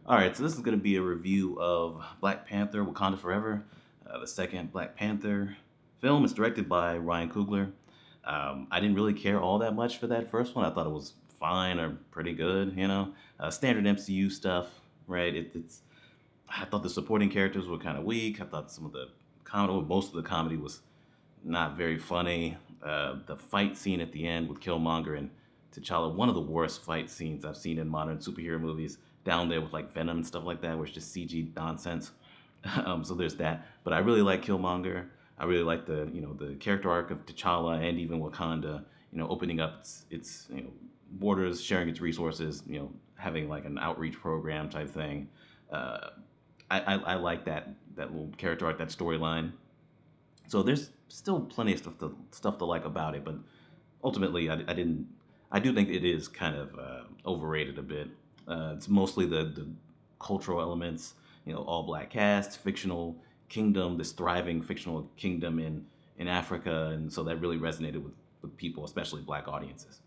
All right, so this is going to be a review of Black Panther: Wakanda Forever, the second Black Panther film. It's directed by Ryan Coogler. I didn't really care all that much for that first one. I thought it was fine or pretty good, standard MCU stuff, right? It's. I thought the supporting characters were kind of weak. I thought some of the comedy, most of the comedy was not very funny. The fight scene at the end with Killmonger and T'Challa, one of the worst fight scenes I've seen in modern superhero movies. Down there with like Venom and stuff like that, where it's just CG nonsense. So there's that. But I really like Killmonger. I really like the character arc of T'Challa and even Wakanda. Opening up its borders, sharing its resources. Having like an outreach program type thing. Uh, I like that little character arc, that storyline. So there's still plenty of stuff to like about it, but ultimately, I didn't. I do think it is kind of overrated a bit. It's mostly the cultural elements, all black cast, fictional kingdom, this thriving fictional kingdom in Africa, and so that really resonated with people, especially black audiences.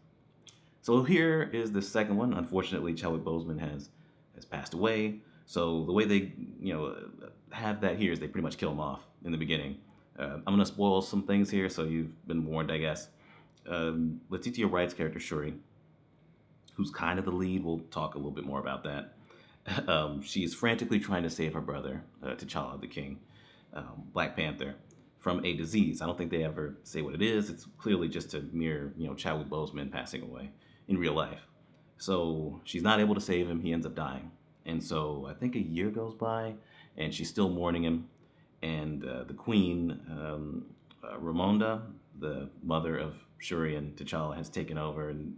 So here is the second one. Unfortunately, Chadwick Boseman has passed away. So the way they have that here is they pretty much kill him off in the beginning. I'm gonna spoil some things here, so you've been warned, I guess. Letitia Wright's character Shuri, who's kind of the lead, we'll talk a little bit more about that. She's frantically trying to save her brother, T'Challa, the King, Black Panther, from a disease. I don't think they ever say what it is. It's clearly just a mere, Chadwick Boseman passing away in real life. So she's not able to save him. He ends up dying. And so I think a year goes by, and she's still mourning him. And the queen, Ramonda, the mother of Shuri and T'Challa, has taken over and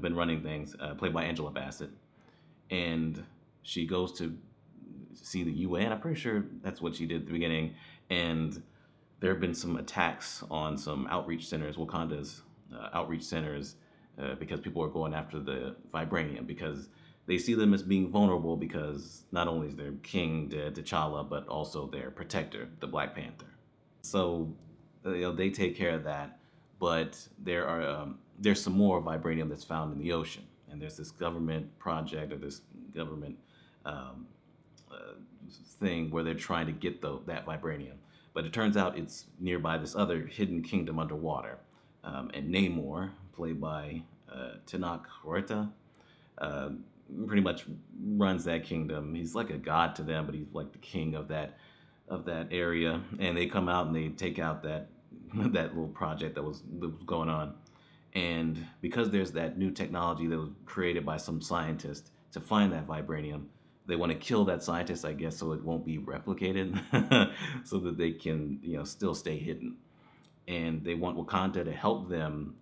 been running things, played by Angela Bassett. And she goes to see the UN. I'm pretty sure that's what she did at the beginning. And there have been some attacks on some outreach centers, Wakanda's outreach centers, because people are going after the vibranium because they see them as being vulnerable because not only is their king dead, T'Challa, but also their protector, the Black Panther. So they take care of that, but there's some more vibranium that's found in the ocean, and there's this government project or this government um, uh, thing where they're trying to get that vibranium. But it turns out it's nearby this other hidden kingdom underwater. And Namor, played by Tenoch Huerta, uh, pretty much runs that kingdom. He's like a god to them, but he's like the king of that area. And they come out and they take out that that little project that was going on. And because there's that new technology that was created by some scientist to find that vibranium, they want to kill that scientist, I guess, so it won't be replicated, so that they can, still stay hidden. And they want Wakanda to help them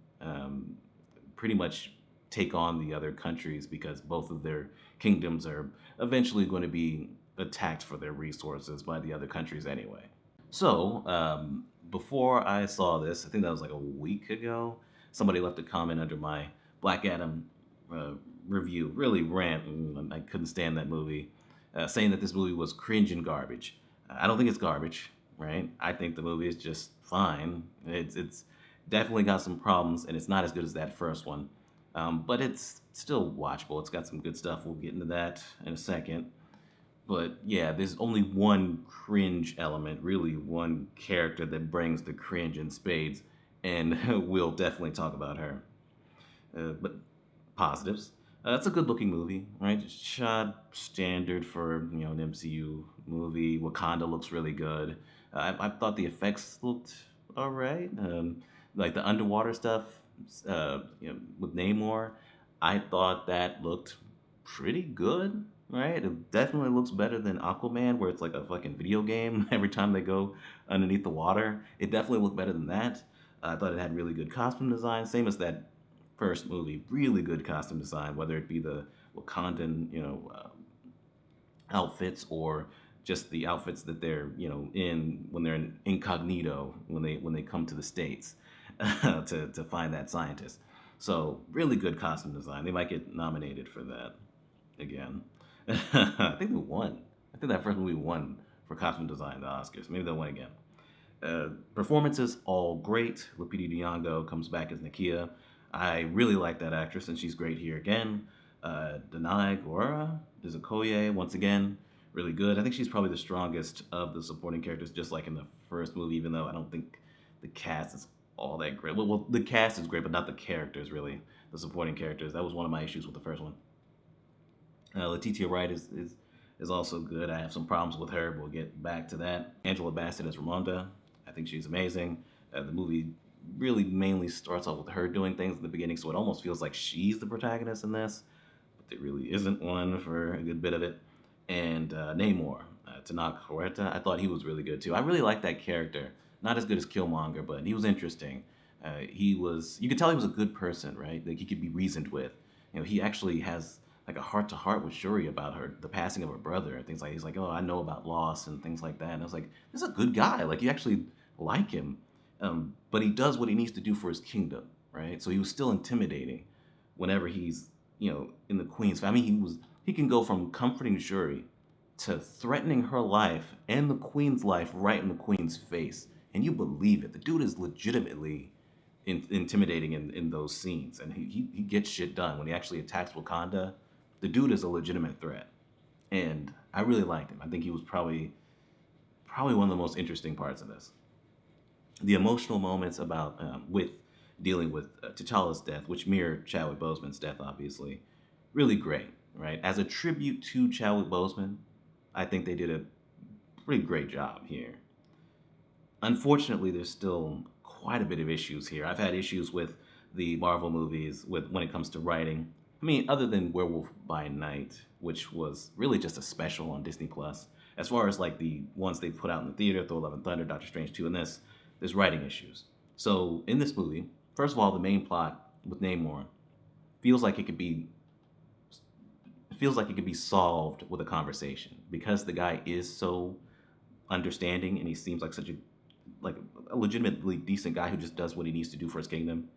pretty much take on the other countries because both of their kingdoms are eventually going to be attacked for their resources by the other countries anyway. So, before I saw this, I think that was like a week ago, somebody left a comment under my Black Adam uh, review, really ranting. I couldn't stand that movie, saying that this movie was cringe and garbage. I don't think it's garbage, right? I think the movie is just fine. It's definitely got some problems, and it's not as good as that first one, but it's still watchable. It's got some good stuff. We'll get into that in a second. But yeah, there's only one cringe element, really one character that brings the cringe in spades, and we'll definitely talk about her. But positives. It's a good-looking movie, right? It's shot standard for an MCU movie. Wakanda looks really good. I thought the effects looked all right. Like the underwater stuff, with Namor, I thought that looked pretty good. Right? It definitely looks better than Aquaman, where it's like a fucking video game every time they go underneath the water. It definitely looked better than that. I thought it had really good costume design, same as that first movie. Really good costume design, whether it be the Wakandan, outfits or just the outfits that they're, in when they're in incognito when they come to the states to find that scientist. So really good costume design. They might get nominated for that again. I think they won. I think that first movie won for costume design at the Oscars. Maybe they'll win again. Performances all great. Lupita Nyong'o comes back as Nakia. I really like that actress, and she's great here again. Danai Gora, there's Okoye, once again, really good. I think she's probably the strongest of the supporting characters, just like in the first movie, even though I don't think the cast is all that great. Well, the cast is great, but not the characters, really. The supporting characters. That was one of my issues with the first one. Letitia Wright is also good. I have some problems with her, but we'll get back to that. Angela Bassett as Ramonda. I think she's amazing. The movie really mainly starts off with her doing things in the beginning, so it almost feels like she's the protagonist in this, but there really isn't one for a good bit of it. And Namor, Tanakh Huerta, I thought he was really good too. I really liked that character. Not as good as Killmonger, but he was interesting. You could tell he was a good person, right? Like he could be reasoned with. He actually has like a heart to heart with Shuri about the passing of her brother and things like. He's like, oh, I know about loss and things like that. And I was like, this is a good guy. Like you actually like him, but he does what he needs to do for his kingdom, right? So he was still intimidating whenever he's in the Queen's family. He can go from comforting Shuri to threatening her life and the Queen's life right in the Queen's face, and you believe it. The dude is legitimately intimidating in those scenes, and he gets shit done when he actually attacks Wakanda. The dude is a legitimate threat, and I really liked him. I think he was probably one of the most interesting parts of this. The emotional moments about with dealing with T'Challa's death, which mirrored Chadwick Boseman's death, obviously, really great. Right, as a tribute to Chadwick Boseman, I think they did a pretty great job here. Unfortunately, there's still quite a bit of issues here. I've had issues with the Marvel movies with when it comes to writing. I mean, other than Werewolf by Night, which was really just a special on Disney Plus. As far as like the ones they put out in the theater, Thor: Love and Thunder, Doctor Strange 2, and there's writing issues. So in this movie, first of all, the main plot with Namor feels like it could be feels like it could be solved with a conversation because the guy is so understanding and he seems like such a legitimately decent guy who just does what he needs to do for his kingdom.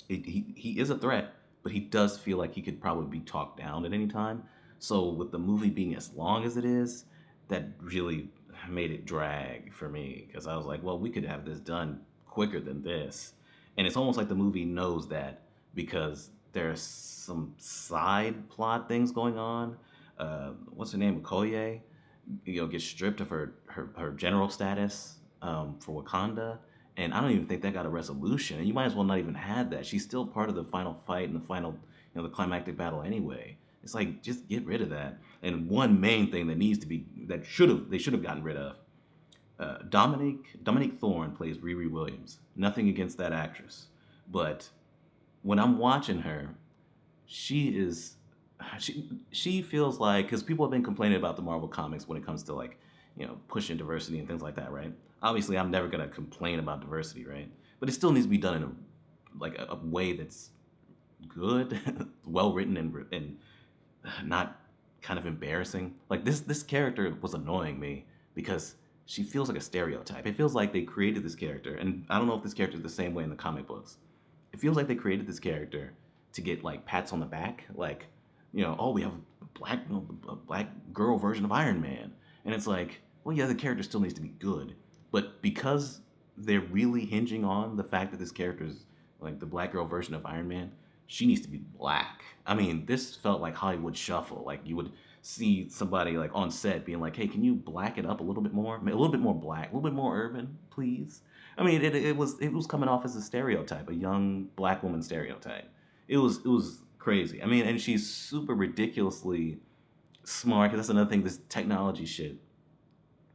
He is a threat, but he does feel like he could probably be talked down at any time. So with the movie being as long as it is, that really made it drag for me because I was like, well, we could have this done quicker than this. And it's almost like the movie knows that because there's some side plot things going on. What's her name? Okoye, gets stripped of her general status for Wakanda, and I don't even think that got a resolution. And you might as well not even had that. She's still part of the final fight and the final, the climactic battle anyway. It's like just get rid of that. And one main thing that needs to be they should have gotten rid of. Dominique Thorne plays Riri Williams. Nothing against that actress, but when I'm watching her, she is she feels like because people have been complaining about the Marvel comics when it comes to like pushing diversity and things like that, right? Obviously, I'm never gonna complain about diversity, right? But it still needs to be done in a way that's good, well written, and not kind of embarrassing. Like this character was annoying me because she feels like a stereotype. It feels like they created this character, and I don't know if this character is the same way in the comic books. It feels like they created this character to get like pats on the back, like oh, we have a black girl version of Iron Man, and it's like, well, yeah, the character still needs to be good, but because they're really hinging on the fact that this character is like the black girl version of Iron Man, she needs to be black. I mean, this felt like Hollywood Shuffle. Like you would see somebody like on set being like, "Hey, can you black it up a little bit more? A little bit more black, a little bit more urban, please." I mean, it was coming off as a stereotype, a young black woman stereotype. It was crazy. I mean, and she's super ridiculously smart. 'Cause that's another thing. This technology shit,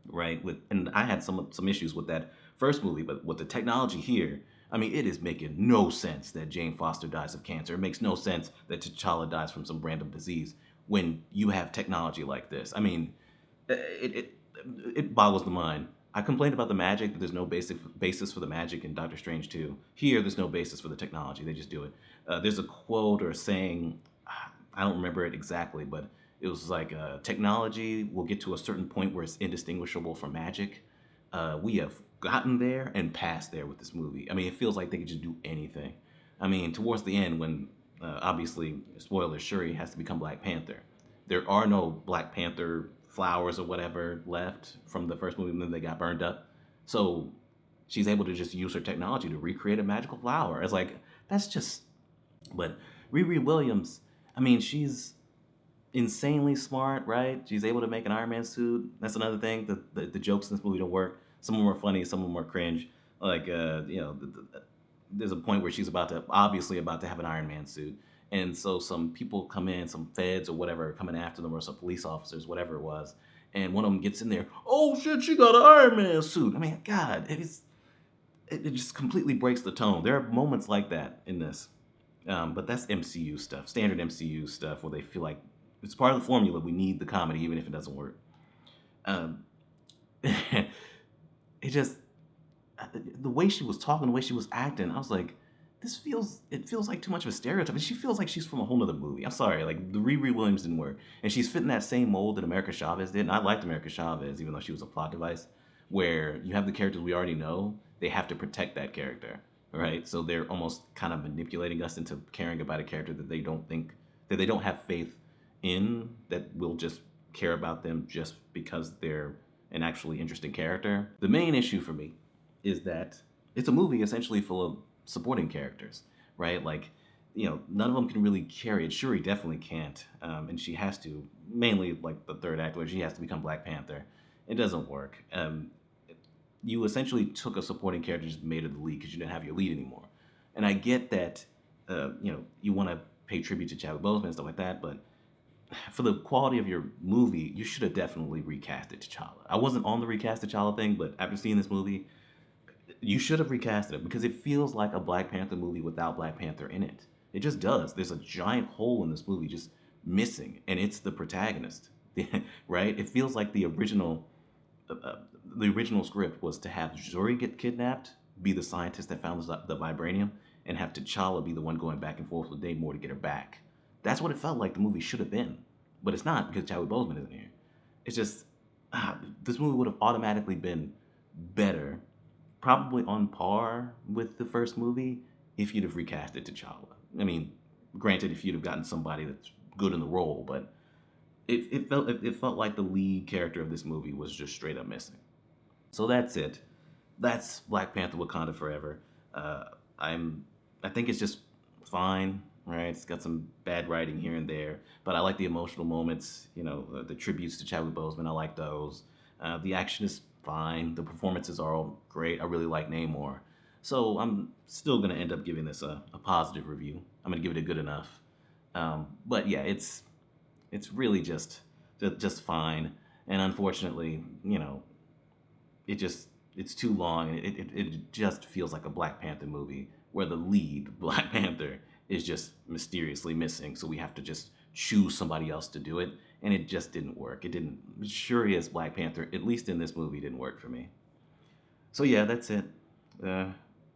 right? And I had some issues with that first movie, but with the technology here, I mean, it is making no sense that Jane Foster dies of cancer. It makes no sense that T'Challa dies from some random disease when you have technology like this. I mean, it boggles the mind. I complained about the magic, that there's no basis for the magic in Doctor Strange 2. Here, there's no basis for the technology. They just do it. There's a quote or a saying, I don't remember it exactly, but it was like technology will get to a certain point where it's indistinguishable from magic. We have gotten there and passed there with this movie. I mean, it feels like they could just do anything. I mean, towards the end, when obviously, spoiler, Shuri has to become Black Panther. There are no Black Panther flowers or whatever left from the first movie, and then they got burned up. So she's able to just use her technology to recreate a magical flower. It's like, that's just. But Riri Williams, I mean, she's insanely smart, right? She's able to make an Iron Man suit. That's another thing. The jokes in this movie don't work. Some of them are funny, some of them are cringe. Like, there's a point where she's obviously about to have an Iron Man suit. And so some people come in, some feds or whatever, coming after them, or some police officers, whatever it was. And one of them gets in there. Oh shit, she got an Iron Man suit. I mean, God, it just completely breaks the tone. There are moments like that in this, but that's MCU stuff, standard MCU stuff, where they feel like it's part of the formula. We need the comedy, even if it doesn't work. Um, it just the way she was talking, the way she was acting, I was like, it feels like too much of a stereotype. And she feels like she's from a whole other movie. I'm sorry, like the Riri Williams didn't work, and she's fitting that same mold that America Chavez did. And I liked America Chavez, even though she was a plot device, where you have the characters we already know, they have to protect that character, right? So they're almost kind of manipulating us into caring about a character that they don't have faith in, that we'll just care about them just because they're an actually interesting character. The main issue for me is that it's a movie essentially full of supporting characters, right? Like, none of them can really carry it. Shuri definitely can't, and she has to, mainly like the third act where she has to become Black Panther. It doesn't work. You essentially took a supporting character and just made it the lead because you didn't have your lead anymore. And I get that, you want to pay tribute to Chadwick Boseman and stuff like that, but for the quality of your movie, you should have definitely recasted T'Challa. I wasn't on the recast T'Challa thing, but after seeing this movie, you should have recasted it because it feels like a Black Panther movie without Black Panther in it. It just does. There's a giant hole in this movie just missing, and it's the protagonist, right? It feels like uh, uh, the original script was to have Zuri get kidnapped, be the scientist that found the vibranium, and have T'Challa be the one going back and forth with Namor to get her back. That's what it felt like the movie should have been, but it's not because Chadwick Boseman isn't here. It's just this movie would have automatically been better, probably on par with the first movie if you'd have recasted T'Challa. I mean, granted, if you'd have gotten somebody that's good in the role, but it felt like the lead character of this movie was just straight up missing. So that's it. That's Black Panther: Wakanda Forever. Uh, I'm I think it's just fine, right? It's got some bad writing here and there, but I like the emotional moments. The tributes to Chadwick Boseman. I like those. The action is fine. The performances are all great. I really like Namor. So I'm still gonna end up giving this a positive review. I'm gonna give it a good enough. But yeah, it's really just fine. And unfortunately, it just it's too long, and it just feels like a Black Panther movie where the lead Black Panther is just mysteriously missing, so we have to just choose somebody else to do it, and it just didn't work. It didn't. Shuri as Black Panther, at least in this movie, didn't work for me. So yeah, that's it.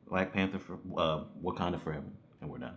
Black Panther for Wakanda Forever, and we're done.